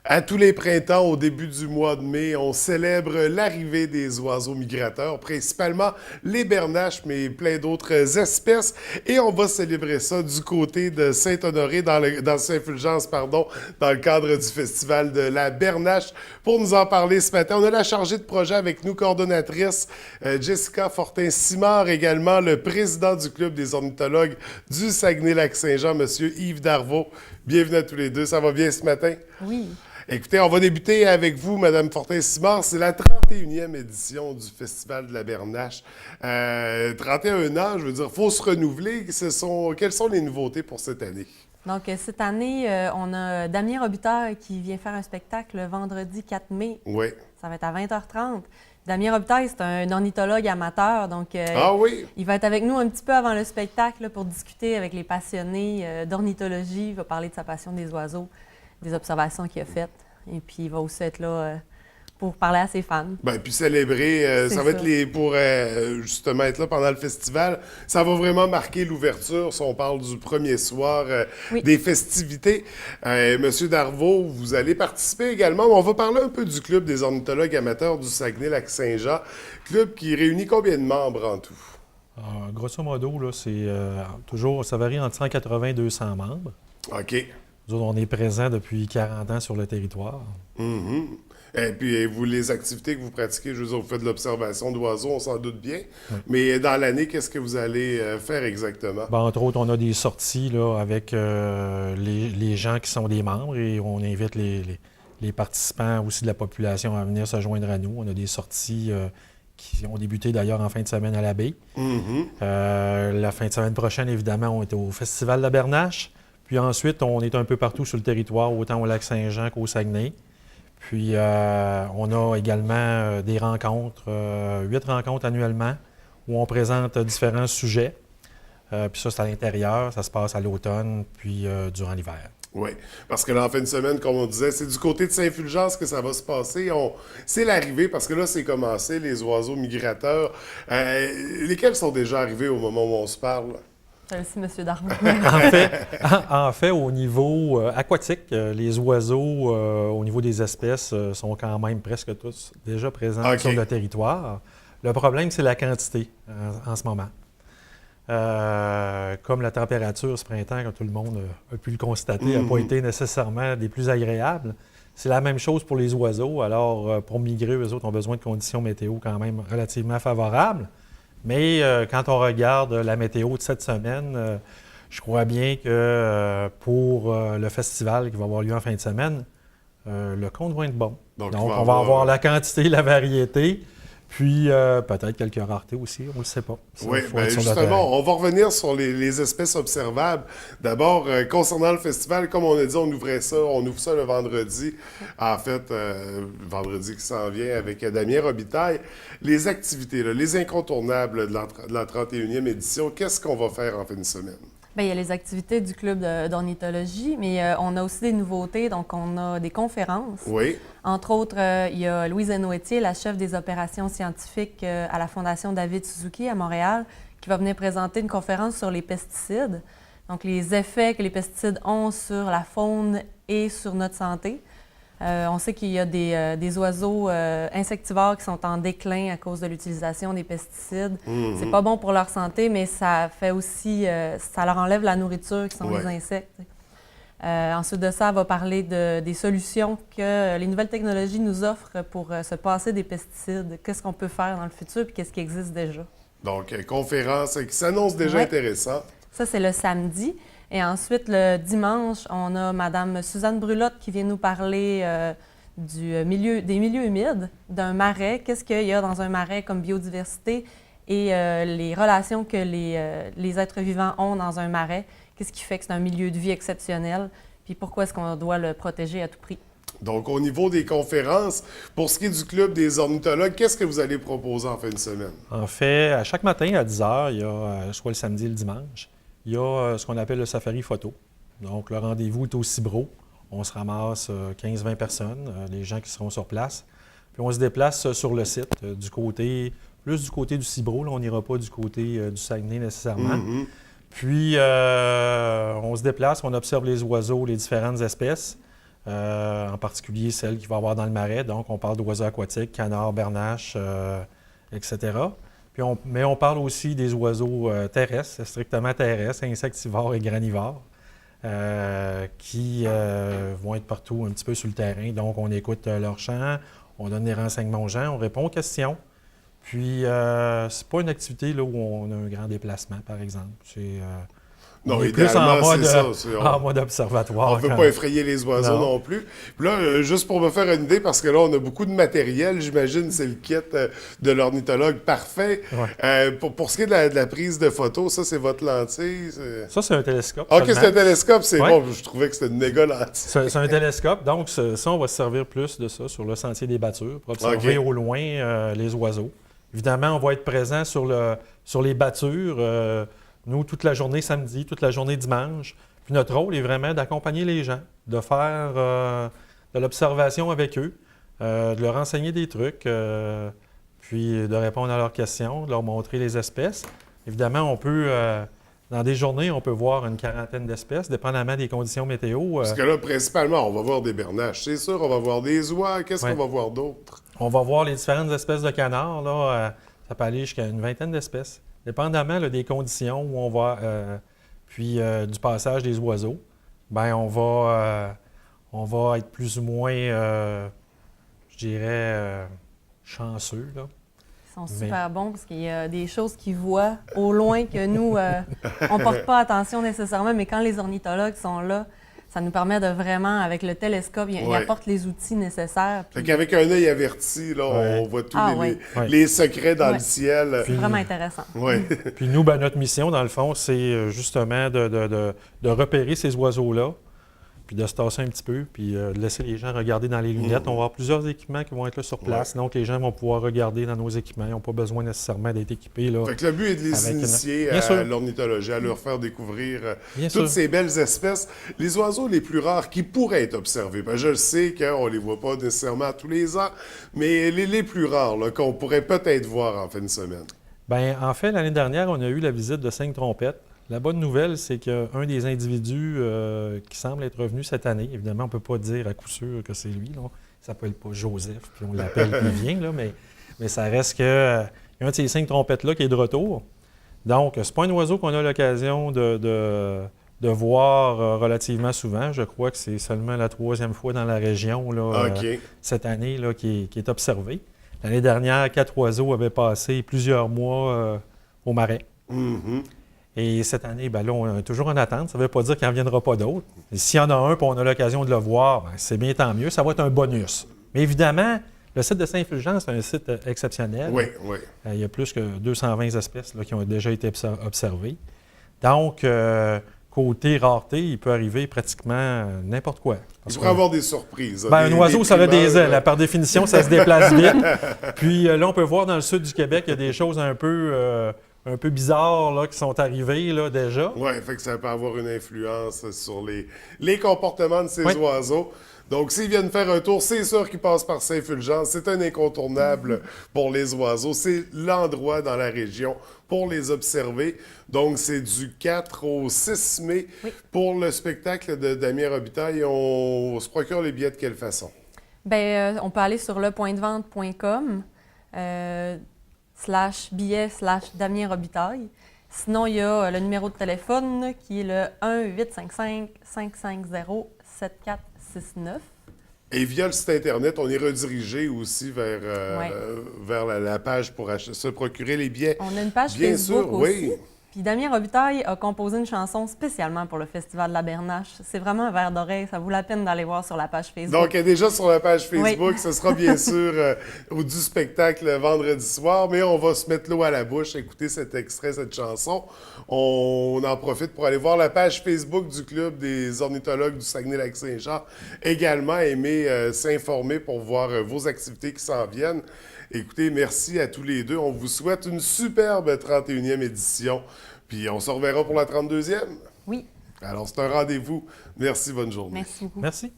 À tous les printemps, au début du mois de mai, on célèbre l'arrivée des oiseaux migrateurs, principalement les bernaches, mais plein d'autres espèces. Et on va célébrer ça du côté de Saint-Honoré, dans Saint-Fulgence, pardon, dans le cadre du Festival de la Bernache. Pour nous en parler ce matin, on a la chargée de projet avec nous, coordonnatrice Jessica Fortin-Simard, également le président du Club des ornithologues du Saguenay-Lac-Saint-Jean, Monsieur Yves Darvaux. Bienvenue à tous les deux. Ça va bien ce matin? Oui. Écoutez, on va débuter avec vous, Madame Fortin-Simard. C'est la 31e édition du Festival de la Bernache. 31 ans, je veux dire, il faut se renouveler. Quelles sont les nouveautés pour cette année? Donc, cette année, on a Damien Robitaille qui vient faire un spectacle le vendredi 4 mai. Oui. Ça va être à 20h30. Damien Robitaille, c'est un ornithologue amateur, donc Ah oui? il va être avec nous un petit peu avant le spectacle là, pour discuter avec les passionnés d'ornithologie. Il va parler de sa passion des oiseaux, des observations qu'il a faites. Et puis, il va aussi être là pour parler à ses fans. Bien, puis célébrer, C'est ça va ça. être pour justement être là pendant le festival. Ça va vraiment marquer l'ouverture, si on parle du premier soir Oui. des festivités. Monsieur Darvaux, vous allez participer également. On va parler un peu du Club des ornithologues amateurs du Saguenay-Lac-Saint-Jean. Club qui réunit combien de membres en tout? Grosso modo, là, c'est toujours, ça varie entre 180 et 200 membres. OK. Nous autres, on est présents depuis 40 ans sur le territoire. Mhm. Et puis, vous, les activités que vous pratiquez, je veux dire, vous faites de l'observation d'oiseaux, on s'en doute bien. Oui. Mais dans l'année, qu'est-ce que vous allez faire exactement? Ben, entre autres, on a des sorties là, avec les gens qui sont des membres et on invite les participants aussi de la population à venir se joindre à nous. On a des sorties qui ont débuté d'ailleurs en fin de semaine à la baie. Mhm. La fin de semaine prochaine, évidemment, on est au Festival de la Bernache. Puis ensuite, on est un peu partout sur le territoire, autant au Lac-Saint-Jean qu'au Saguenay. Puis on a également des rencontres, 8 rencontres annuellement, où on présente différents sujets. Puis ça, c'est à l'intérieur, ça se passe à l'automne, puis durant l'hiver. Oui, parce que là, en fin de semaine, comme on disait, c'est du côté de Saint-Fulgence que ça va se passer. C'est l'arrivée, parce que là, c'est commencé, les oiseaux migrateurs. Lesquels sont déjà arrivés au moment où on se parle? Merci, M. Darvaux. En fait, au niveau aquatique, les oiseaux, au niveau des espèces, sont quand même presque tous déjà présents OK. sur le territoire. Le problème, c'est la quantité en ce moment. Comme la température ce printemps, comme tout le monde a pu le constater, n'a pas été nécessairement des plus agréables. C'est la même chose pour les oiseaux. Alors, pour migrer, eux autres ont besoin de conditions météo quand même relativement favorables. Mais quand on regarde la météo de cette semaine, je crois bien que pour le festival qui va avoir lieu en fin de semaine, le compte va être bon. Donc, Donc on va avoir la quantité, la variété, puis peut-être quelques raretés aussi, on ne le sait pas. Ça, Oui, faut bien être sur le terrain. justement, on va revenir sur les espèces observables. D'abord, concernant le festival, comme on a dit, on ouvre ça le vendredi. En fait, vendredi qui s'en vient avec Damien Robitaille. Les activités, là, les incontournables de la 31e édition, qu'est-ce qu'on va faire en fin de semaine? Bien, il y a les activités du club d'ornithologie, mais on a aussi des nouveautés. Donc, on a des conférences. Oui. Entre autres, il y a Louise Noëtier, la chef des opérations scientifiques à la Fondation David Suzuki à Montréal, qui va venir présenter une conférence sur les pesticides. Donc, les effets que les pesticides ont sur la faune et sur notre santé. On sait qu'il y a des oiseaux insectivores qui sont en déclin à cause de l'utilisation des pesticides. C'est pas bon pour leur santé, mais ça fait aussi, ça leur enlève la nourriture qui sont les insectes. Ensuite de ça, elle va parler des solutions que les nouvelles technologies nous offrent pour se passer des pesticides. Qu'est-ce qu'on peut faire dans le futur et qu'est-ce qui existe déjà. Donc, conférence qui s'annonce déjà Ouais. intéressante. Ça, c'est le samedi. Et ensuite, le dimanche, on a Mme Suzanne Brulotte qui vient nous parler des milieux humides, d'un marais. Qu'est-ce qu'il y a dans un marais comme biodiversité et les relations que les êtres vivants ont dans un marais. Qu'est-ce qui fait que c'est un milieu de vie exceptionnel? Puis pourquoi est-ce qu'on doit le protéger à tout prix? Donc, au niveau des conférences, pour ce qui est du Club des ornithologues, qu'est-ce que vous allez proposer en fin de semaine? En fait, à chaque matin à 10 h, il y a, soit le samedi et le dimanche, il y a ce qu'on appelle le safari photo. Donc, le rendez-vous est au Cibro. On se ramasse 15-20 personnes, les gens qui seront sur place. Puis on se déplace sur le site, plus du côté du Cibro. Là, on n'ira pas du côté du Saguenay nécessairement. Puis, on se déplace, on observe les oiseaux, les différentes espèces. en particulier celles qu'il va y avoir dans le marais. Donc, on parle d'oiseaux aquatiques, canards, bernaches, etc. Mais on parle aussi des oiseaux terrestres, strictement terrestres, insectivores et granivores, qui vont être partout un petit peu sur le terrain. Donc, on écoute leur chant, on donne des renseignements aux gens, on répond aux questions. Puis, c'est pas une activité là, où on a un grand déplacement, par exemple. Non, on est plus en idéalement, mode, c'est ça. en mode observatoire. On ne veut pas effrayer les oiseaux non plus. Puis là, juste pour me faire une idée, parce que là, on a beaucoup de matériel, j'imagine, c'est le kit de l'ornithologue parfait. Ouais. Pour ce qui est de la prise de photos, ça, c'est votre lentille? Ça, c'est un télescope. Ah, OK, c'est un télescope, c'est Ouais. bon. Je trouvais que c'était une méga lentille. C'est un télescope. Donc, ça, on va se servir plus de ça sur le sentier des battures pour observer au loin les oiseaux. Évidemment, on va être présent sur les battures. Nous, toute la journée samedi, toute la journée dimanche. Puis notre rôle est vraiment d'accompagner les gens, de faire de l'observation avec eux, de leur enseigner des trucs, puis de répondre à leurs questions, de leur montrer les espèces. Évidemment, on peut, dans des journées, on peut voir une quarantaine d'espèces, dépendamment des conditions météo. Parce que là, principalement, on va voir des bernaches, c'est sûr. On va voir des oies. Qu'est-ce qu'on va voir d'autre? On va voir les différentes espèces de canards. Là, ça peut aller jusqu'à une vingtaine d'espèces. Dépendamment là, des conditions où on va, puis du passage des oiseaux, bien, on va être plus ou moins, je dirais, chanceux. Là. Ils sont super bons parce qu'il y a des choses qu'ils voient au loin que nous, on ne porte pas attention nécessairement, mais quand les ornithologues sont là, ça nous permet de vraiment, avec le télescope, ils apportent les outils nécessaires. Fait qu'avec un œil averti, là, on voit tous les secrets dans le ciel. C'est vraiment intéressant. Ouais. Puis nous, ben, notre mission, dans le fond, c'est justement de repérer ces oiseaux-là, puis de se tasser un petit peu, puis de laisser les gens regarder dans les lunettes. On va avoir plusieurs équipements qui vont être là sur place, donc les gens vont pouvoir regarder dans nos équipements. Ils n'ont pas besoin nécessairement d'être équipés. Là, fait que le but est de les initier à l'ornithologie, à leur faire découvrir toutes ces belles espèces. Les oiseaux les plus rares qui pourraient être observés. Ben, je sais qu'on ne les voit pas nécessairement tous les ans, mais les plus rares là, qu'on pourrait peut-être voir en fin de semaine. Bien, en fait, l'année dernière, on a eu la visite de 5 trompettes. La bonne nouvelle, c'est qu'un des individus qui semble être revenu cette année, évidemment, on ne peut pas dire à coup sûr que c'est lui. Là. Il ne s'appelle pas Joseph, puis on l'appelle, puis il vient, là, mais ça reste qu'il y a un de ces 5 trompettes-là qui est de retour. Donc, ce n'est pas un oiseau qu'on a l'occasion de voir relativement souvent. Je crois que c'est seulement la 3e fois dans la région là, cette année là, qui est observé. L'année dernière, 4 oiseaux avaient passé plusieurs mois au marais. Mm-hmm. Et cette année, bien là, on est toujours en attente. Ça ne veut pas dire qu'il n'en viendra pas d'autres. S'il y en a un et on a l'occasion de le voir, bien, c'est bien tant mieux. Ça va être un bonus. Mais évidemment, le site de Saint-Fulgence, c'est un site exceptionnel. Oui, oui. Il y a plus que 220 espèces là, qui ont déjà été observées. Donc, côté rareté, il peut arriver pratiquement n'importe quoi. Il pourrait avoir des surprises. Bien, un oiseau, ça a des ailes. Par définition, ça se déplace vite. Puis là, on peut voir dans le sud du Québec, il y a des choses un peu bizarres là, qui sont arrivées là, déjà. Oui, fait que ça peut avoir une influence sur les comportements de ces oiseaux. Donc, s'ils viennent faire un tour, c'est sûr qu'ils passent par Saint-Fulgence. C'est un incontournable pour les oiseaux. C'est l'endroit dans la région pour les observer. Donc, c'est du 4 au 6 mai pour le spectacle de Damien Robitaille. On se procure les billets de quelle façon? Bien, on peut aller sur lepointdevente.com /billet/Damien Robitaille. Sinon, il y a le numéro de téléphone qui est le 1-855-550-7469. Et via le site Internet, on est redirigé aussi vers la page pour se procurer les billets. On a une page Bien Facebook sûr, aussi. oui. Puis Damien Robitaille a composé une chanson spécialement pour le Festival de la Bernache. C'est vraiment un verre d'oreille. Ça vaut la peine d'aller voir sur la page Facebook. Donc, déjà sur la page Facebook, ce sera bien sûr du spectacle vendredi soir, mais on va se mettre l'eau à la bouche, écouter cet extrait, cette chanson. On en profite pour aller voir la page Facebook du Club des ornithologues du Saguenay-Lac-Saint-Jean. Également, aimer s'informer pour voir vos activités qui s'en viennent. Écoutez, merci à tous les deux. On vous souhaite une superbe 31e édition. Puis on se reverra pour la 32e. Oui. Alors, c'est un rendez-vous. Merci, bonne journée. Merci beaucoup. Merci.